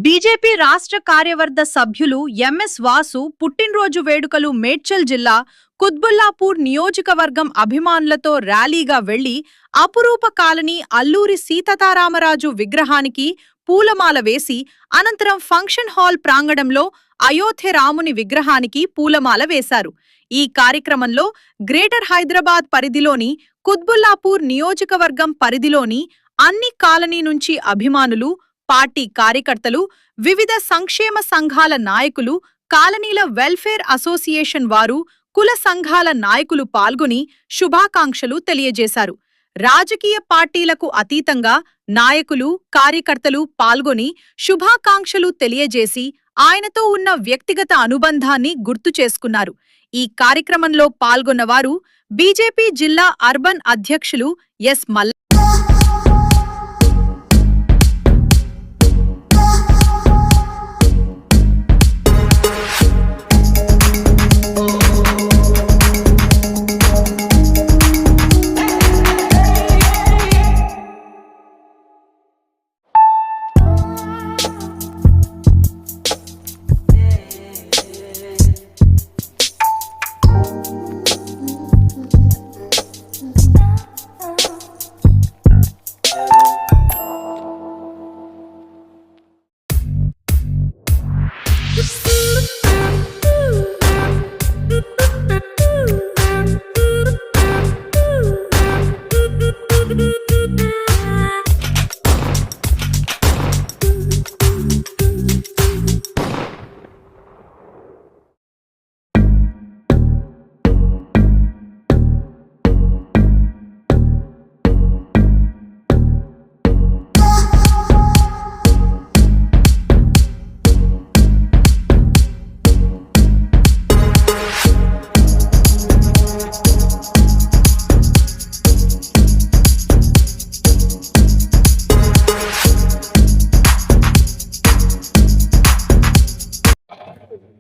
BJP రాష్ట్ర కార్యవర్గ సభ్యులు ఎంఎస్ వాసు పుట్టినరోజు వేడుకలు మేడ్చల్ జిల్లా కుత్బుల్లాపూర్ నియోజకవర్గం అభిమానులతో ర్యాలీగా వెళ్లి అపురూప కాలనీ అల్లూరి సీతారామరాజు విగ్రహానికి పూలమాల వేసి అనంతరం ఫంక్షన్ హాల్ ప్రాంగణంలో అయోధ్య రాముని విగ్రహానికి పూలమాల వేశారు. ఈ కార్యక్రమంలో గ్రేటర్ హైదరాబాద్ పరిధిలోని కుత్బుల్లాపూర్ నియోజకవర్గం పరిధిలోని అన్ని కాలనీ నుంచి అభిమానులు, పార్టీ కార్యకర్తలు, వివిధ సంక్షేమ సంఘాల నాయకులు, కాలనీల వెల్ఫేర్ అసోసియేషన్ వారు, కుల సంఘాల నాయకులు పాల్గొని శుభాకాంక్షలు తెలియజేశారు. రాజకీయ పార్టీలకు అతీతంగా నాయకులు, కార్యకర్తలు పాల్గొని శుభాకాంక్షలు తెలియజేసి ఆయనతో ఉన్న వ్యక్తిగత అనుబంధాన్ని గుర్తు చేసుకున్నారు. ఈ కార్యక్రమంలో పాల్గొన్నవారు బీజేపీ జిల్లా అర్బన్ అధ్యక్షులు ఎస్. మల్ల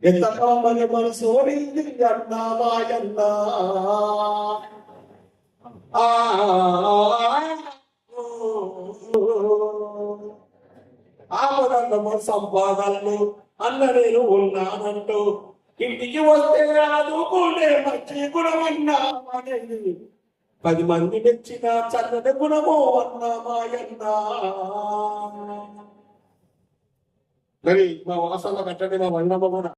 ఎంత కామని మనసు ఓడింది అన్నా మాయన్నా ఆపదన్నమో సంపాదనలు అన్న నేను ఉన్నానంటూ ఇంటికి వస్తే ఆదుకునే మంచి గుణమన్నా అనేది 10 మంది మెచ్చిన చక్కని గుణమో అన్నా మాయన్నా. మరి మా వాసన కట్టండి మా వన్నమ్మ కూడా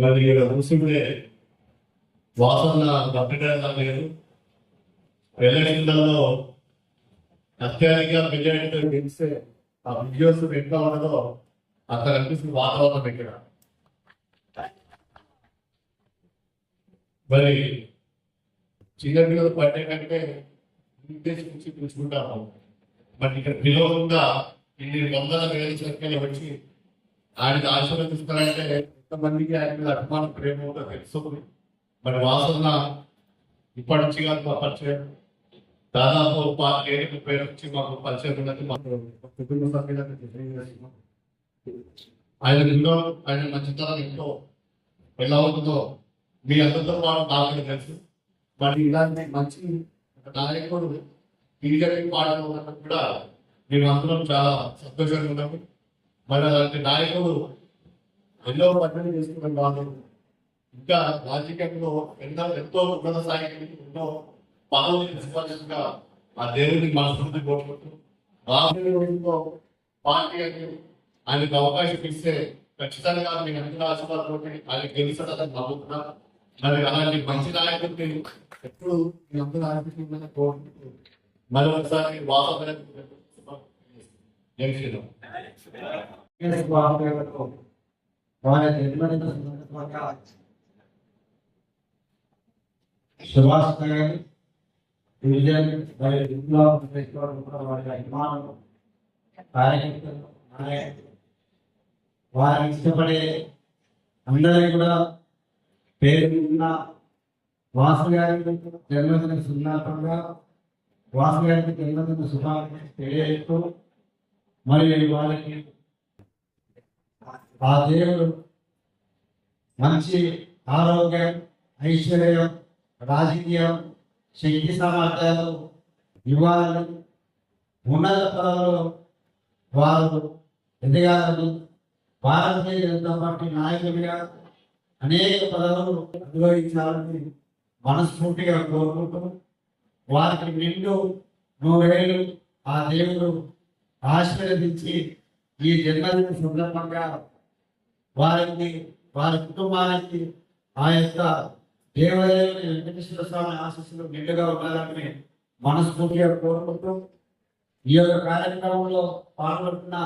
మరి ఇక్కడ చూస్తుంటే వాసన తప్పేలా లేదు. ఎలక్షన్లలో అత్యధిక మెజారిటీతో గెలిస్తే ఆ వీడియోస్ ఎట్లా ఉండదో అక్కడ అనిపిస్తుంది వాతావరణం ఇక్కడ. మరి చిన్న పిల్లలు పట్టే కంటే ఉద్దేశించి చూసుకుంటాము. మరి ఇక్కడ పిలవకుండా ఇన్ని వందల వేల సంఖ్యలో వచ్చి ఆయన ఆశీర్వదిస్తారంటే ఎంతమందికి ఆయన మీద అభిమానం ప్రేమ ఉందో తెలుస్తుంది. మరి వాసన ఇప్పటి నుంచి కాదు మా పరిచయం, దాదాపు 30 నుంచి మాకు పరిచయం ఉన్నది. మాకు కుటుంబ సభ్యులకు తెలియజేస్తున్నాం. ఆయన గుణం, ఆయన మంచితనం ఎంతో ఎలా ఉంటుందో మీ అందరితో పాటు నాకు తెలుసు. మరి ఇలాంటి మంచి నాయకుడు బీజేపీ పార్టీలో ఉన్నప్పుడు కూడా మేము అందరం చాలా సంతోషంగా ఉన్నాము. మరి అలాంటి నాయకుడు ఎన్నో పనులు చేసుకున్న వాళ్ళు ఇంకా రాజకీయంలో ఎంతో ఉన్నత స్థాయికి ఎన్నో పదవులు తీసుకోవాల్సిందిగా ఆ దేవుడిని మనస్ఫూర్తి కోరుకుంటూ రాబోయే పార్టీ ఆయనకు అవకాశం ఇస్తే ఖచ్చితంగా మేము ఎంత ఆశీర్వాదంతో ఆయన గెలుస్తాడని నమ్ముతున్నాం. మరి అలాంటి మంచి నాయకుడిని ఎప్పుడు మీ అందరూ ఆశిస్తుందని కోరుకుంటూ మరొకసారి వాసన సుభాష్ గారి డివిజన్ వారి ఇంట్లో కూడా వారి అభిమానం కార్యకర్తలు నాయకులు వారిని ఇష్టపడే అందరికీ కూడా పేరు ఉన్న వాసు గారి జన్మదిన సందర్భంగా వాసు గారికి జన్మదిన శుభాకాంక్షలు తెలియజేస్తూ మరి వాళ్ళకి ఆ దేవుడు మంచి ఆరోగ్యం, ఐశ్వర్యం, రాజకీయం, శక్తి సామర్థ్యాలు ఇవ్వాలని, ఉన్నత పదవులు వారు ఎదగాలని, భారతీయ జనతా పార్టీ నాయకుడిగా అనేక పదవులు అనుభవించాలని మనస్ఫూర్తిగా కోరుకుంటూ వారికి నిండు 100 ఆ దేవుడు ఆశీర్వదించి ఈ జన్మదిన సందర్భంగా వారికి వారి కుటుంబానికి ఆ యొక్క దేవాలయం వెంకటేశ్వర స్వామి ఆశీస్సులు నిండుగా ఉండాలని మనస్ఫూర్తిగా కోరుకుంటూ ఈ యొక్క కార్యక్రమంలో పాల్గొంటున్న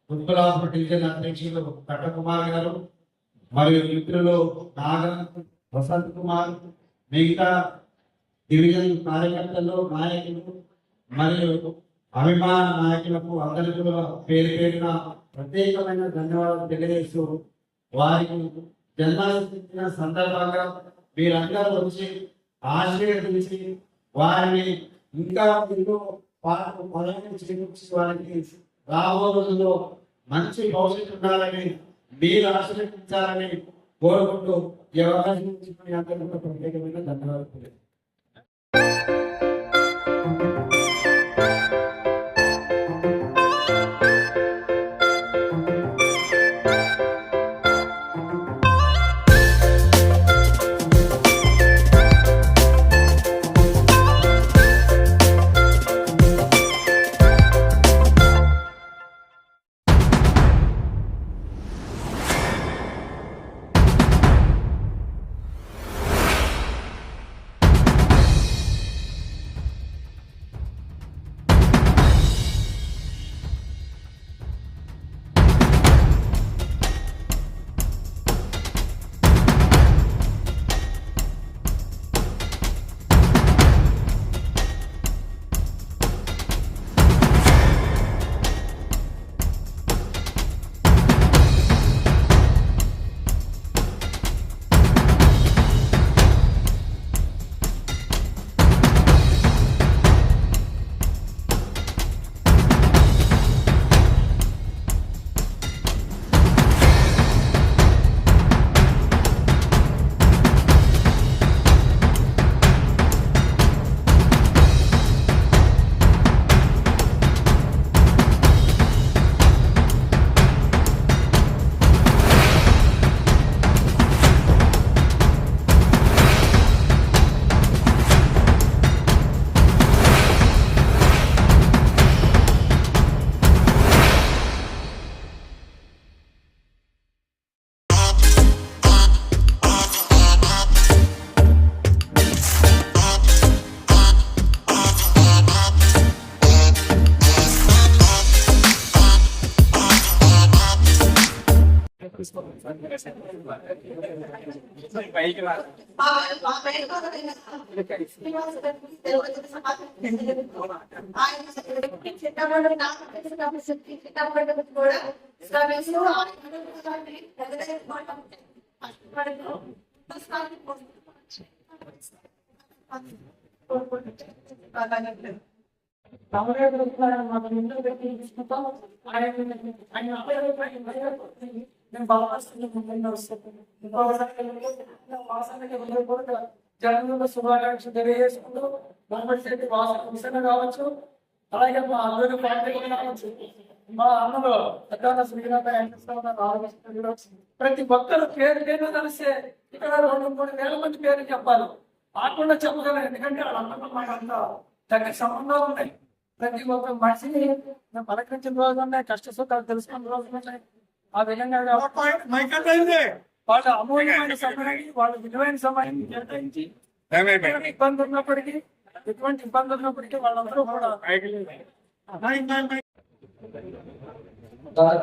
కుక్కలాపు డివిజన్ అధ్యక్షులు కట్టకుమార్ గారు మరియు మిత్రులు నాగన్, వసంత్ కుమార్, మిగతా డివిజన్ కార్యకర్తలు, నాయకులు మరియు అభిమాన నాయకులకు అందరికీ కూడా పేరు పేరున ప్రత్యేకమైన ధన్యవాదాలు తెలియజేస్తూ వారికి జన్మదిన సందర్భంగా మీరందరూ వచ్చి ఆశీర్వదించి వారిని ఇంకా ముందు పదవిని చేకూర్చి వారికి రాబో రోజుల్లో మంచి భవిష్యత్తు ఉండాలని మీరు ఆశీర్వదించాలని కోరుకుంటూ ఈ అవకాశం ఇచ్చిన అందరికీ కూడా ప్రత్యేకమైన ధన్యవాదాలు. జనంలో శుభాకాంక్షలు తెలియజేసుకుంటూ గవర్నమెంట్ వాసన కావచ్చు, అలాగే మా అందరూ పార్టీ కావచ్చు, మా అన్నలో పెద్ద శ్రీనాథ ప్రతి ఒక్కరు పేరు పేరు కలిస్తే ఇక్కడ 2-3 వేల మంది పేరు చెప్పాలి. ఆకుండా చెప్పగలను, ఎందుకంటే వాళ్ళందరూ మాకంతా దగ్గర సంబంధాలు ఉన్నాయి. ప్రతి ఒక్క మనిషిని పలకరించిన రోజులు ఉన్నాయి, కష్ట సుఖాలు తెలుసుకున్న రోజులు ఉన్నాయి. ఆ విధంగా వాళ్ళ అమూల్యమైన సమయాన్ని, వాళ్ళ విలువైన సమయాన్ని కేటాయించి ఇబ్బంది ఉన్నప్పటికీ, ఎటువంటి ఇబ్బంది ఉన్నప్పటికీ వాళ్ళందరూ కూడా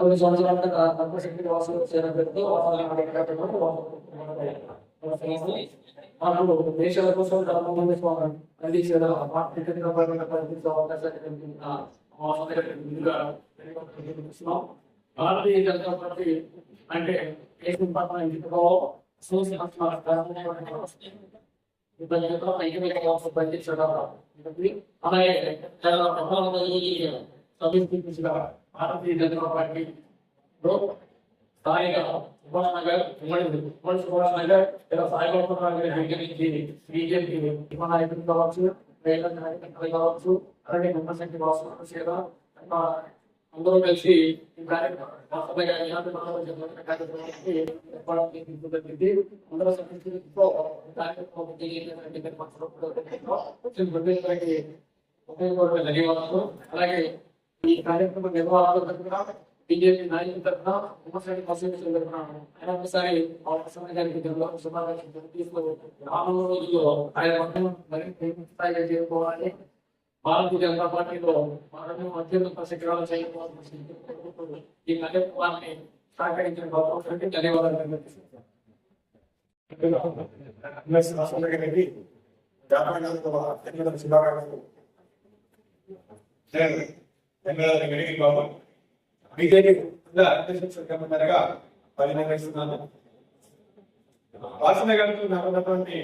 కొన్ని సంవత్సరాలు వాసులు చేరబెడుతూ మనకు దేశాల కోసం భారతీయ జనతా పార్టీ అంటే పనిచేసడం అలాగే చాలా భారతీయ జనతా పార్టీ స్థానిక సుభాష్నగర్ సుభాష్నగర్ బీజేపీ నాయకులు కావచ్చు, నాయకులు కావచ్చు, అలాగే సంఖ్య కావచ్చు, అందరూ కలిసి ఈ ధన్యవాదాలు. అలాగే ఈ కార్యక్రమ నిర్వాహకుల తరఫున, బీజేపీ నాయకుల తరఫున, ఒకసారి గారికి శుభాకాంక్షలు తీసుకు రానున్న రోజుల్లో ఆయన మరింత స్థాయిగా చేరుకోవాలి. భారతీయ జనతా పార్టీలో మనము అత్యంత శిఖరాలు చేయకపోవచ్చు. ఈ కార్యక్రమాన్ని సహకరించిన గౌరవానికి ధన్యవాదాలు. బీజేపీ పరిణమిస్తున్నాను. వాసన గారికి ఉన్నటువంటి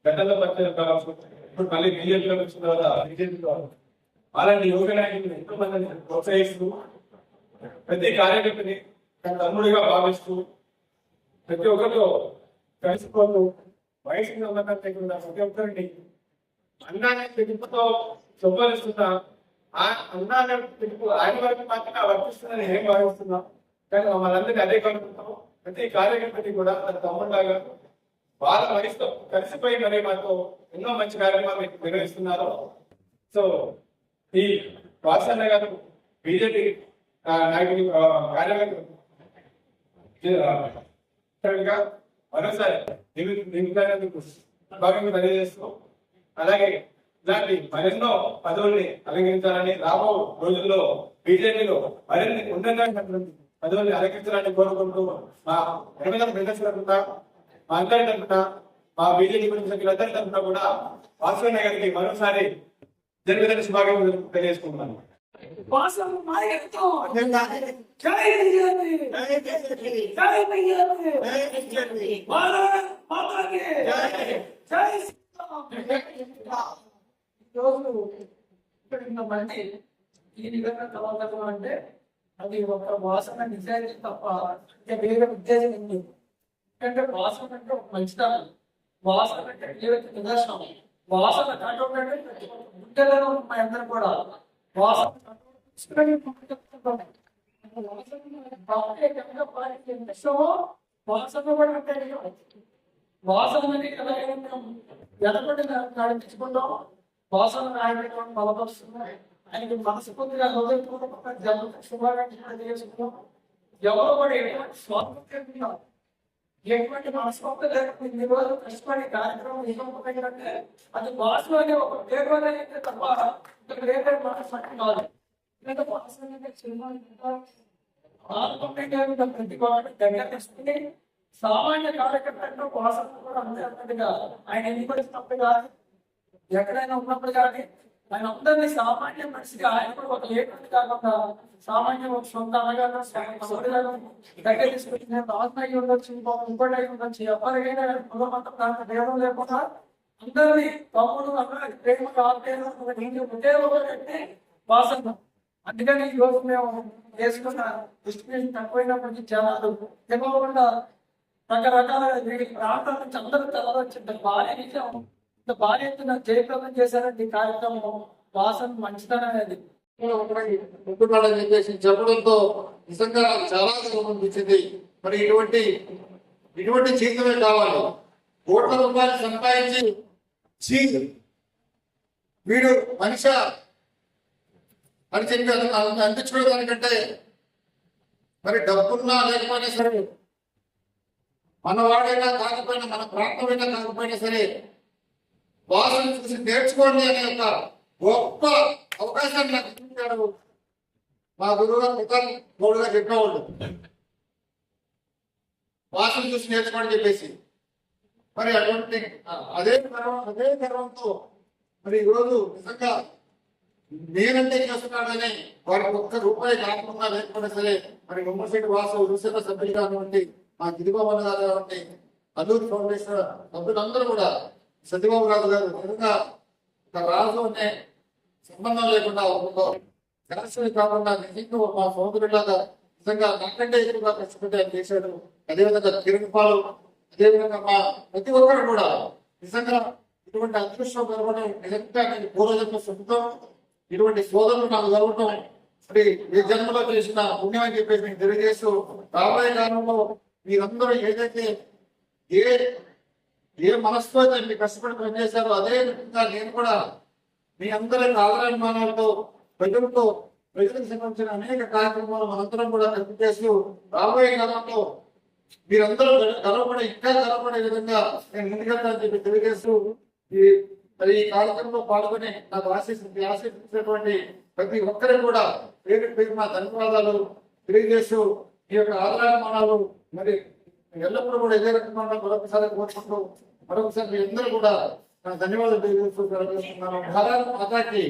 గతంలో పరిచయం కావచ్చు, ఇప్పుడు మళ్ళీ బీజేపీలోకి వచ్చిన తర్వాత బీజేపీలో అలాంటి యువక నాయకులు ఎంతో మందిని ప్రోత్సహిస్తూ, ప్రతి కార్యకర్తని తన తమ్ముడిగా భావిస్తూ, ప్రతి ఒక్కరితో కలిసిపోతూ, వయసుకి సంబంధం లేకుండా ప్రతి ఒక్కరిని అన్నాన్ని పిలుపుతో సంపాదిస్తున్నా, ఆ అన్నాన్ని పిలుపు ఆయన వరకు మాత్రమే వర్తిస్తుందని ఏం భావిస్తున్నాం. కానీ మమ్మల్ని అదే కలుపుతాం. ప్రతి కార్యకర్తని కూడా తన తమ్ముడిలాగా వాళ్ళ వయసుతో కలిసిపోయి మరి మాతో ఎన్నో మంచి కార్యక్రమాలు నిర్వహిస్తున్నారు. సో ఈ వాసన్న గారు బీజేపీ నాయకులు కార్యకర్తగా మరోసారి భాగంగా తెలియజేస్తూ, అలాగే ఇలాంటి మరెన్నో పదవుల్ని అలంకరించాలని, రాబో రోజుల్లో బీజేపీలో మరిన్ని ఉన్నత పదవుల్ని అలంకరించాలని కోరుకుంటూ, మా బ్రిటిష్ తరఫున, మా అందరి తరఫున, మా బీజేపీ కుటుంబ సభ్యులందరి తరఫున కూడా వాసన్న గారికి మరోసారి జన్మదిన శుభాకాంక్షలు తెలియజేసుకుంటున్నాను. ఈ విధంగా కలవడం అంటే అది ఒక వాసన నిజానికి తప్ప వేరే ఉద్దేశం ఉంది. ఎందుకంటే వాసన అంటే ఒక మంచితనం, వాసన అంటే జీవిత నిదర్శనం. వాసన కంటే గుండెలలో మా అందరూ కూడా వాసన వాసన కూడా అంటే వాసన ఎదపడి నడిపించుకుంటాం. వాసన నాయకుడు బలపరుస్తున్నాం. ఆయనకి మనస్ఫూర్తిగా శుభాకాంక్షలు చేసుకున్నాం. ఎవరు కూడా ఎటువంటి స్వాతంత్రం, ఎటువంటి మనస్ఫూర్తి లేకపోతే రోజు కష్టపడి కార్యక్రమం నిజంటే అది భాషలోనే ఒక పేరు అయితే తప్ప వేరే మనస్ఫూర్తి కాదు. పాల్గొనే ప్రతి వాడు దగ్గర తీసుకుని సామాన్య కార్యకర్తలు వాసన కూడా అందరిగా ఆయన ఎన్నికలు కానీ ఎక్కడైనా ఉన్నప్పుడు కానీ ఆయన అందరినీ సామాన్య మనిషిగా ఆయన కూడా ఒక లేఖని కాకుండా సామాన్య ఒక సొంత అనగా సోదరులను దగ్గర తీసుకొచ్చి నేను రాజు అయి ఉండొచ్చు ఇంకోటి అయి ఉండొచ్చు ఎవరికైనా కులమంతా దాంట్లో భేదం లేకుండా అందరినీ తమ్ముడు అందరికి ప్రేమగా ఆప్యాయతే వాసన. అందుకని ఈ రోజు మేము చేసుకున్న డిస్ట్రిబ్యూషన్ తక్కువైనప్పటికీ చాలా తెలియకుండా రకరకాల ప్రాంతాల నుంచి అందరూ తెలవచ్చింది భారీ విషయం ఇంత భారీ ఎత్తున జయప్రదం చేశారంటే ఈ కార్యక్రమం వాసన మంచితనం అనేది ఉంటున్నాడని చెప్పేసి చెప్పడంతో నిజంగా నాకు చాలా గర్వం అనిపించింది. మరి ఇటువంటి జీవితమే కావాలి. కోట్ల రూపాయలు సంపాదించి వీడు మనిషి అని చెప్పి అందించుకోవడం దానికంటే మరి డబ్బున్నా లేకపోయినా సరే మన వాడైనా కాకపోయినా మన ప్రాంతమైనా కాకపోయినా సరే వాసన చూసి నేర్చుకోండి అనే ఒక గొప్ప అవకాశాన్ని నాకు ఇచ్చాడు మా గురువుగారు ముఖాలు గౌడుగా చెప్పేవాళ్ళు. వాసన చూసి నేర్చుకోండి చెప్పేసి మరి అటువంటి అదే గర్వంతో మరి ఈరోజు నిజంగా నేనంటే చేస్తున్నాడని వారికి ఒక్క రూపాయి కాకుండా లేకపోయినా సరే మరి గుమ్మశెట్టి వాసు యువసేన సభ్యులు కానివ్వండి, మా గిరిబాబు గారు కానివ్వండి, అల్లూరి ఫౌండేషన్ సభ్యులందరూ కూడా సత్యబాబు రాజు గారు నిజంగా ఒక రాజు అనే సంబంధం లేకుండా రాష్ట్రం కాకుండా నిజంగా మా సోదరులాగా నిజంగా నాకంటే ఎక్కువగా కష్టపడి ఆయన చేశాడు. అదేవిధంగా తిరుగుపాలు, అదేవిధంగా మా ప్రతి ఒక్కరు కూడా నిజంగా ఇటువంటి అదృష్టం కలవడం నిజంగా నేను పూర్వజన్మ శుద్ధం. ఇటువంటి సోదరులు నాకు కలవటం మరి ఈ జన్మలో చేసిన పుణ్యం అని చెప్పేసి మీకు తెలియజేస్తూ రాబోయే కాలంలో మీరందరూ ఏదైతే ఏ మనసుతో మీరు కష్టపడి పనిచేశారో అదే విధంగా నేను కూడా మీ అందరి ఆదరాభిమానాలతో ప్రజలకు సంబంధించిన అనేక కార్యక్రమాలు మనందరం కూడా కలిపి చేస్తూ రాబోయే కాలంలో మీరందరూ ఇంకా గర్వపడే విధంగా నేను ముందుకెళ్తానని చెప్పి తెలియజేస్తూ మరి ఈ కార్యక్రమంలో పాల్గొని నాకు ఆశిస్తున్నటువంటి ప్రతి ఒక్కరికి కూడా పేరు మా ధన్యవాదాలు తెలియజేస్తూ ఈ యొక్క ఆదరాభిమానాలు మరి ఎల్లప్పుడూ కూడా ఇదే రకంగా మరొకసారి కోరుకుంటూ మరొకసారి మీ అందరూ కూడా ధన్యవాదాలు తెలియజేస్తూ భారత మాతాకి